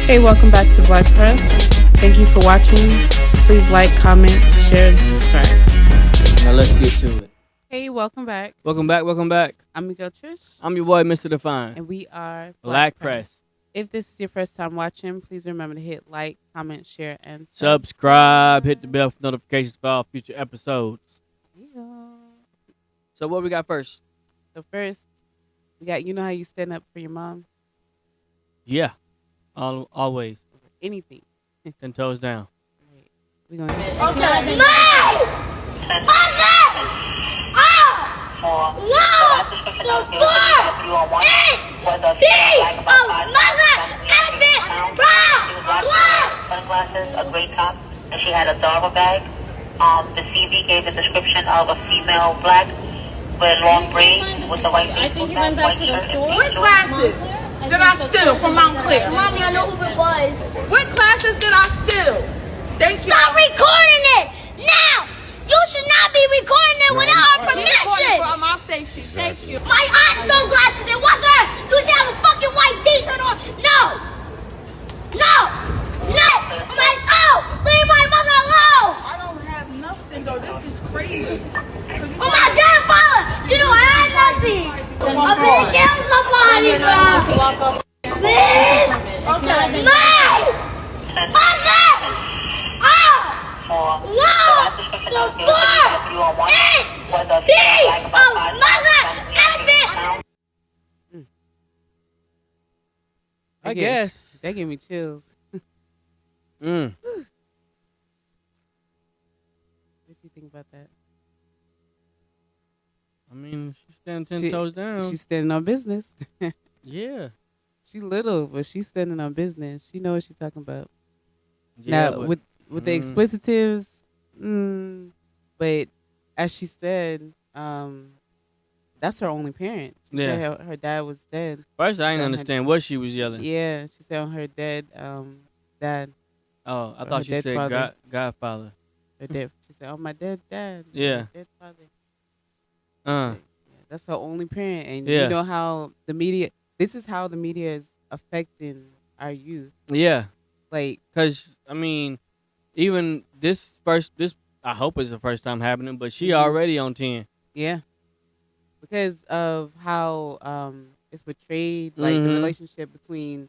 Hey, welcome back to Black Press. Thank you for watching. Please like, comment, share, and subscribe. Now let's get to it. Hey, welcome back. Welcome back. I'm Miguel Trish. I'm your boy, Mr. Define. And we are Black Press. If this is your first time watching, please remember to hit like, comment, share, and subscribe. Hit the bell for notifications for all future episodes. Yeah. So what we got first? So first, we got, you know how you stand up for your mom? Yeah. Always. Anything. 10 toes down. Right. We're going to Okay. No! Mother! Oh! Love! Before! It! Be! Oh, mother! Effing! Sunglasses, a gray top, and she had a dogger bag. The CV gave the description of a female black with long braids with the white I think he went back to the store. What classes did I steal from Montclair? Mommy, I know who it was. What classes did I steal? Thank you. Stop recording it now! You should not be recording it without our permission! For my safety. Thank you. My aunt stole glasses. It wasn't her. Do she have a fucking white t-shirt on? No! No! No! I'm like, oh! Leave my mother alone! I don't have nothing though. This is crazy. Oh, my grandfather! She don't have nothing! I'm gonna kill somebody, bro! Please! Okay. No! Mother! Oh! Love! Before! It! Be! Oh, mother! Effing! I guess. That gave me chills. Mm. What do you think about that? I mean, she's standing 10 toes down. She's standing on business. Yeah. She's little, but she's standing on business. She knows what she's talking about. Yeah, now, with the explicitives, but as she said, that's her only parent. She said her dad was dead. First, I didn't understand what she was yelling. Yeah, she said on her dead dad. Oh, I thought she said Godfather. Her dead. She said, "Oh, my dead dad. Yeah. My dead father." That's her only parent, and you know how the media. This is how the media is affecting our youth. Yeah. Like, cause I mean, even this I hope it's the first time happening, but she already on 10. Yeah. Because of how it's portrayed, like the relationship between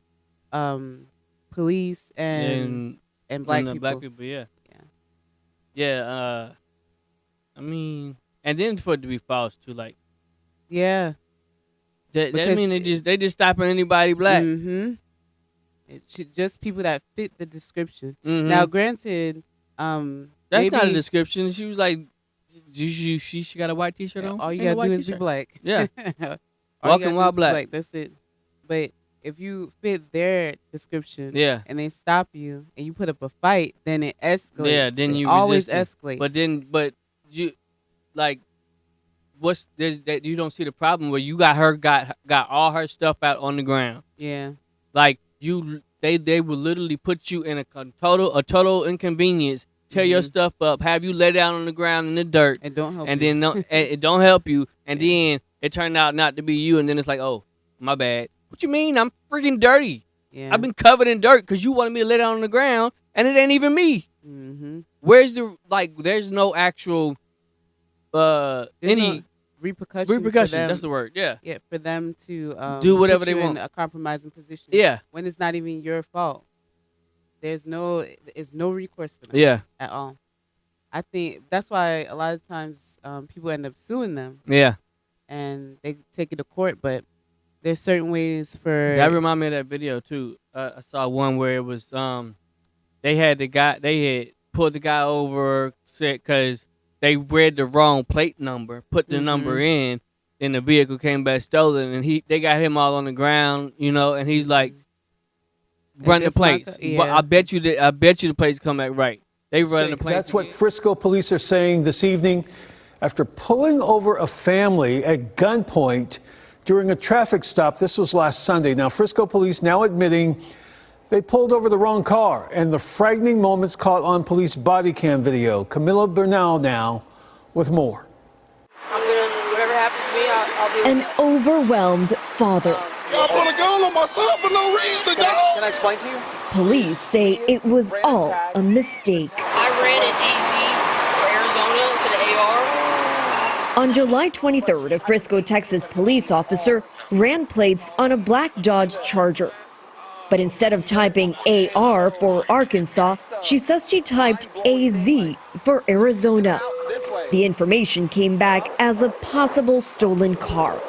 police and black people. Black people, yeah. I mean, and then for it to be false too, like. Yeah. That mean they just stopping anybody black. Mm-hmm. It should just people that fit the description. Mm-hmm. Now, granted, that's not a description. She was like, she got a white t-shirt on. All you gotta do is be black. Yeah, walking while black. That's it. But if you fit their description, and they stop you and you put up a fight, then it escalates. Yeah, then you always escalate. But you like. That you don't see the problem where you got all her stuff out on the ground. Yeah. Like they will literally put you in a total inconvenience, tear your stuff up, have you lay down on the ground in the dirt. It don't help and you. then it don't help you. And then it turned out not to be you, and then it's like, oh, my bad. What you mean? I'm freaking dirty. Yeah. I've been covered in dirt because you wanted me to lay down on the ground, and it ain't even me. Mm-hmm. Where's there's no actual any repercussions. That's the word. Yeah. Yeah, for them to do whatever put they you want. In a compromising position. Yeah. When it's not even your fault. There's no recourse for them. Yeah. At all. I think that's why a lot of times people end up suing them. Yeah. And they take it to court, but there's certain ways for. That remind me of that video too. I saw one where it was they had pulled the guy over because they read the wrong plate number, put the number in, and the vehicle came back stolen, and they got him all on the ground, and he's like, run the plates. Well, I bet you the plates come back right. They run the plates. That's what Frisco police are saying this evening after pulling over a family at gunpoint during a traffic stop. This was last Sunday. Now, Frisco police now admitting they pulled over the wrong car, and the frightening moments caught on police body cam video. Camila Bernal now with more. Whatever happens to me, an overwhelmed father. Y'all put a gun on my son for no reason, dog. Can I explain to you? Police say it was all a mistake. I ran it easy for Arizona to the AR. On July 23rd, a Frisco, Texas police officer ran plates on a black Dodge Charger. But instead of typing AR for Arkansas, she says she typed AZ for Arizona. The information came back as a possible stolen car.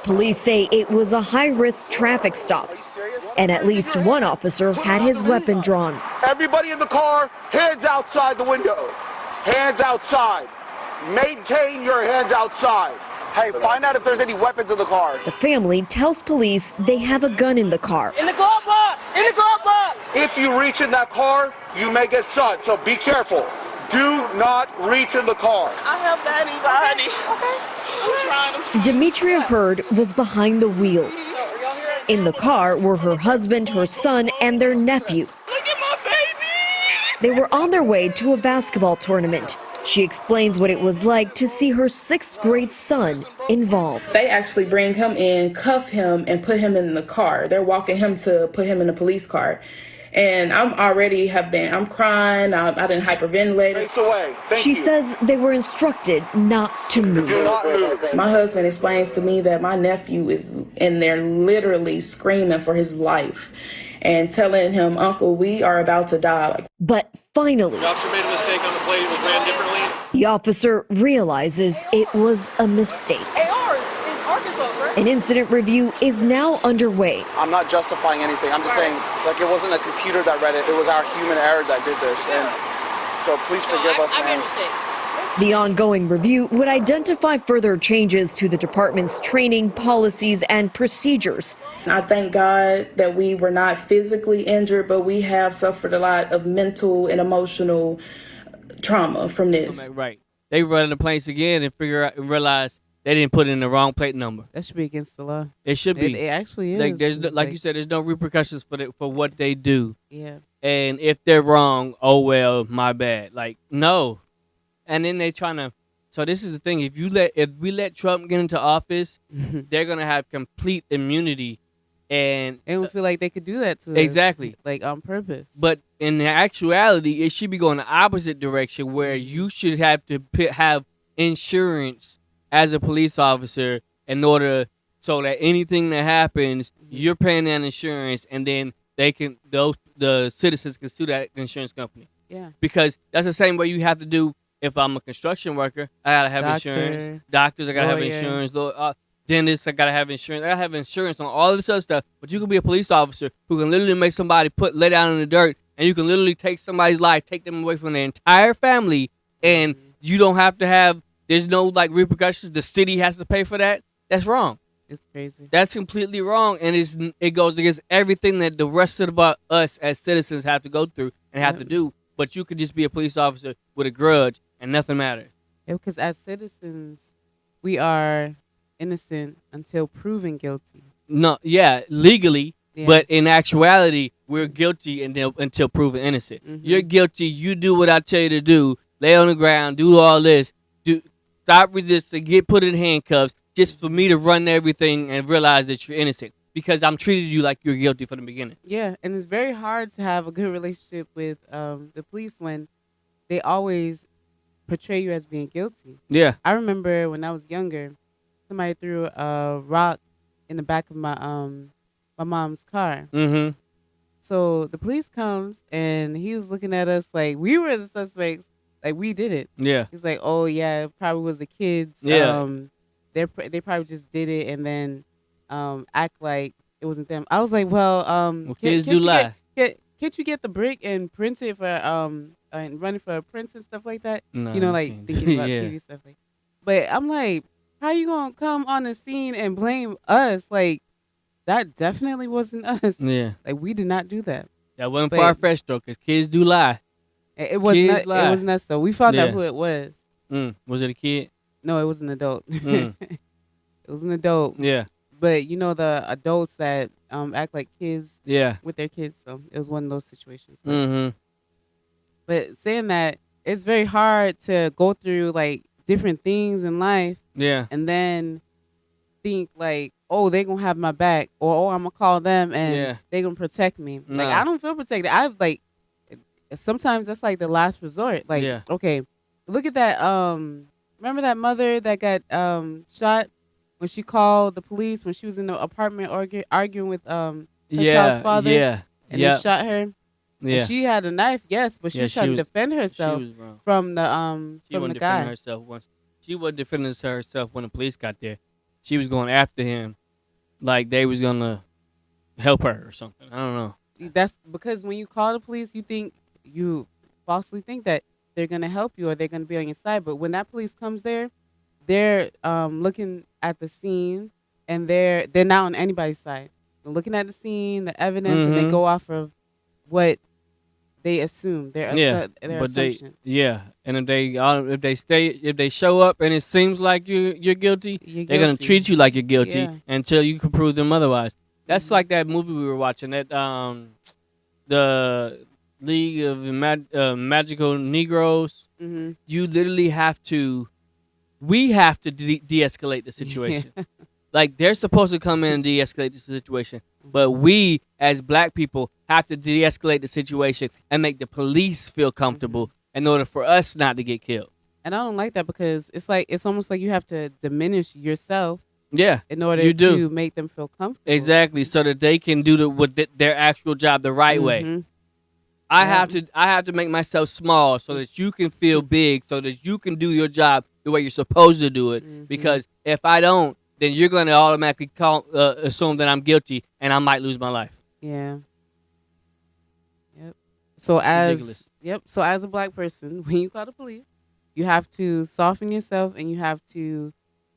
Police say it was a high-risk traffic stop, and at least one officer had his weapon drawn. Everybody in the car, hands outside the window. Hands outside. Maintain your hands outside. Hey, find out if there's any weapons in the car. The family tells police they have a gun in the car. In the glove box! In the glove box! If you reach in that car, you may get shot, so be careful. Do not reach in the car. I have that anxiety. Okay. I'm trying. Demetria Hurd was behind the wheel. In the car were her husband, her son, and their nephew. Look at my baby! They were on their way to a basketball tournament. She explains what it was like to see her 6th grade son involved. They actually bring him in, cuff him, and put him in the car. They're walking him to put him in a police car. And I'm crying, I didn't hyperventilate. Face away. She says they were instructed not to move. Do not move. My husband explains to me that my nephew is in there literally screaming for his life and telling him, Uncle, we are about to die. But finally, The officer made a mistake on the plate. It was ran differently. the officer realizes it was a mistake. AR is Arkansas, right? An incident review is now underway. I'm not justifying anything. I'm just saying, like, it wasn't a computer that read it. It was our human error that did this. And so please forgive us, I made man. a mistake. The ongoing review would identify further changes to the department's training, policies, and procedures. I thank God that we were not physically injured, but we have suffered a lot of mental and emotional trauma from this. Right. They run the plates again and realize they didn't put in the wrong plate number. That should be against the law. It should be. It actually is. Like, like you said, there's no repercussions for what they do. Yeah. And if they're wrong, oh well, my bad. Like, no. And then they trying to. So this is the thing. If we let Trump get into office, they're gonna have complete immunity, and They would feel like they could do that to us. Exactly. Like on purpose. But in actuality, it should be going the opposite direction, where you should have to have insurance as a police officer in order so that anything that happens, you're paying that insurance, and then the citizens can sue that insurance company. Yeah. Because that's the same way you have to do. If I'm a construction worker, I gotta have insurance. Doctors, I gotta have insurance. Dentists, I gotta have insurance. I gotta have insurance on all of this other stuff. But you can be a police officer who can literally make somebody lay down in the dirt, and you can literally take somebody's life, take them away from their entire family, and you don't have to have. There's no like repercussions. The city has to pay for that. That's wrong. It's crazy. That's completely wrong, and it goes against everything that the rest of us as citizens have to go through and have to do. But you could just be a police officer with a grudge, and nothing matters. Yeah, because as citizens, we are innocent until proven guilty. No, yeah, legally, but in actuality, we're guilty until proven innocent. You're guilty. You do what I tell you to do. Lay on the ground. Do all this. Stop resisting. Get put in handcuffs. Just for me to run everything and realize that you're innocent. Because I'm treating you like you're guilty from the beginning. Yeah, and it's very hard to have a good relationship with the police when they always portray you as being guilty. Yeah. I remember when I was younger, somebody threw a rock in the back of my mom's car. Mm-hmm. So the police comes, and he was looking at us like we were the suspects, like we did it. Yeah. He's like, oh, yeah, it probably was the kids. Yeah. They probably just did it and then act like it wasn't them. I was like, well, kids do lie. Can't you get the brick and print it for and run it for prints and stuff like that? No, you know, like thinking about yeah. TV stuff like. But I'm like, how you gonna come on the scene and blame us? Like, that definitely wasn't us. Yeah, like we did not do that. That wasn't far-fetched though, because kids do lie. It was not. It was not so. We found out who it was. Was it a kid? No, it was an adult. It was an adult. Yeah. But you know the adults that act like kids. Yeah. With their kids, so it was one of those situations. Mm-hmm. But saying that, it's very hard to go through like different things in life. Yeah. And then think like, oh, they're gonna have my back, or oh, I'm gonna call them and they're gonna protect me. No. Like I don't feel protected. I've like sometimes that's like the last resort. Like okay, look at that. Remember that mother that got shot when she called the police when she was in the apartment arguing with her child's father. And they shot her. Yeah, and she had a knife, yes, but she was trying to defend herself from the guy. She wasn't defending herself when the police got there. She was going after him, like they was gonna help her or something. I don't know. That's because when you call the police, you falsely think that they're gonna help you or they're gonna be on your side. But when that police comes there, they're looking at the scene and they're not on anybody's side. They're looking at the scene, the evidence, and they go off of what they assume. Their assumption. And if they show up and it seems like you're guilty, they're gonna treat you like you're guilty until you can prove them otherwise. That's like that movie we were watching, that the League of Magical Negroes. You literally have to. We have to de-escalate the situation. Like they're supposed to come in and de-escalate the situation, but we as black people have to de-escalate the situation and make the police feel comfortable in order for us not to get killed. And I don't like that because it's almost like you have to diminish yourself. Yeah, in order to make them feel comfortable. Exactly, so that they can do their actual job the right way. I have to make myself small so that you can feel big, so that you can do your job the way you're supposed to do it. Because if I don't, then you're going to automatically assume that I'm guilty and I might lose my life. Yeah. Yep. So as a black person, when you call the police, you have to soften yourself and you have to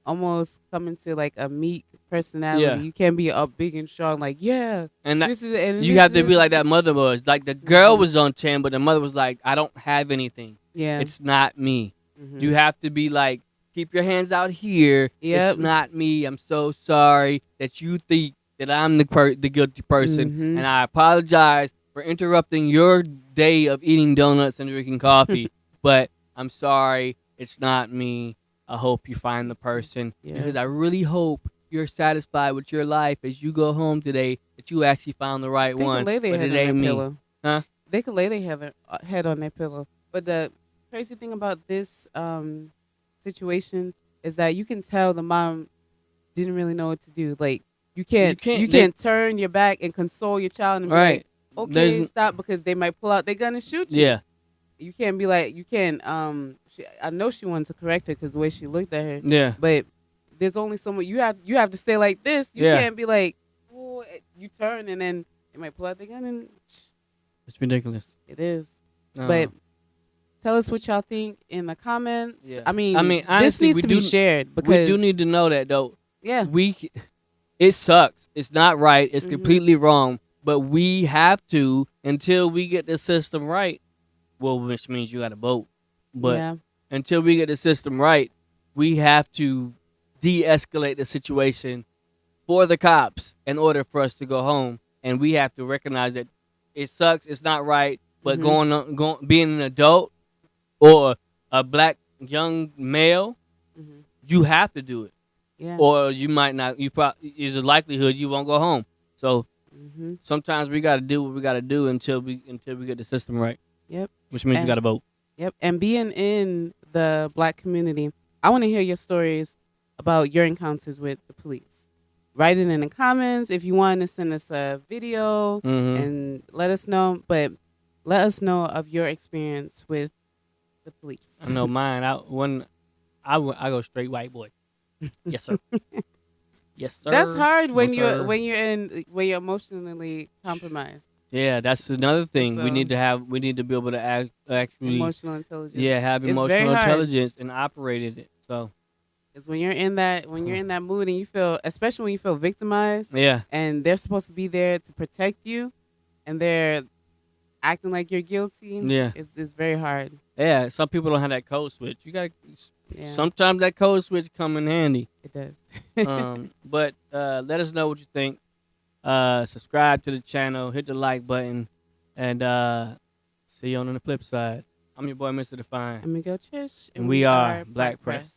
almost come into like a meek personality. Yeah. You can't be up big and strong like, and you have to be like that mother was. Like the girl was on 10, but the mother was like, I don't have anything. Yeah. It's not me. You have to be like, keep your hands out here. It's not me. I'm so sorry that you think that I'm the guilty person. And I apologize for interrupting your day of eating donuts and drinking coffee. But I'm sorry. It's not me. I hope you find the person because I really hope you're satisfied with your life as you go home today, that you actually found the right one. But it ain't me. Pillow. Huh? They could lay their head on their pillow. But the crazy thing about this situation is that you can tell the mom didn't really know what to do. Like you can't turn your back and console your child and be like, okay, stop, because they might pull out their gun and shoot you. Yeah. You can't be like, I know she wanted to correct her because the way she looked at her. Yeah. But there's only so much. You have to stay like this. You can't be like, oh, you turn and then they might pull out their gun and. It's ridiculous. It is. But tell us what y'all think in the comments. Yeah. I mean, honestly, this needs to be shared because we do need to know that though. Yeah. It sucks. It's not right. It's completely wrong. But we have to until we get the system right. Well, which means you got to vote. But until we get the system right, we have to de-escalate the situation for the cops in order for us to go home. And we have to recognize that it sucks. It's not right. But being an adult or a black young male, you have to do it. Yeah. Or you might not. There's a likelihood you won't go home. So sometimes we got to do what we got to do until we get the system right. Yep. Which means you got to vote. Yep. And being in the black community, I want to hear your stories about your encounters with the police. Write it in the comments if you want to send us a video and let us know. But let us know of your experience with the police. I know mine. I go straight white boy. Yes, sir. Yes, sir. That's hard when you're emotionally compromised. Yeah, that's another thing. So, we need to be able to actually emotional intelligence. Yeah, have emotional intelligence and operate in it. So it's when you're in that mood and you feel, especially when you feel victimized. Yeah. And they're supposed to be there to protect you, and they're acting like you're guilty. Yeah. It's very hard. Yeah. Some people don't have that code switch. You gotta. Yeah. Sometimes that code switch come in handy. It does. But let us know what you think. Subscribe to the channel, hit the like button, and see you on the flip side. I'm your boy, Mr. Define. I'm your girl, Trish. And we are Black Press.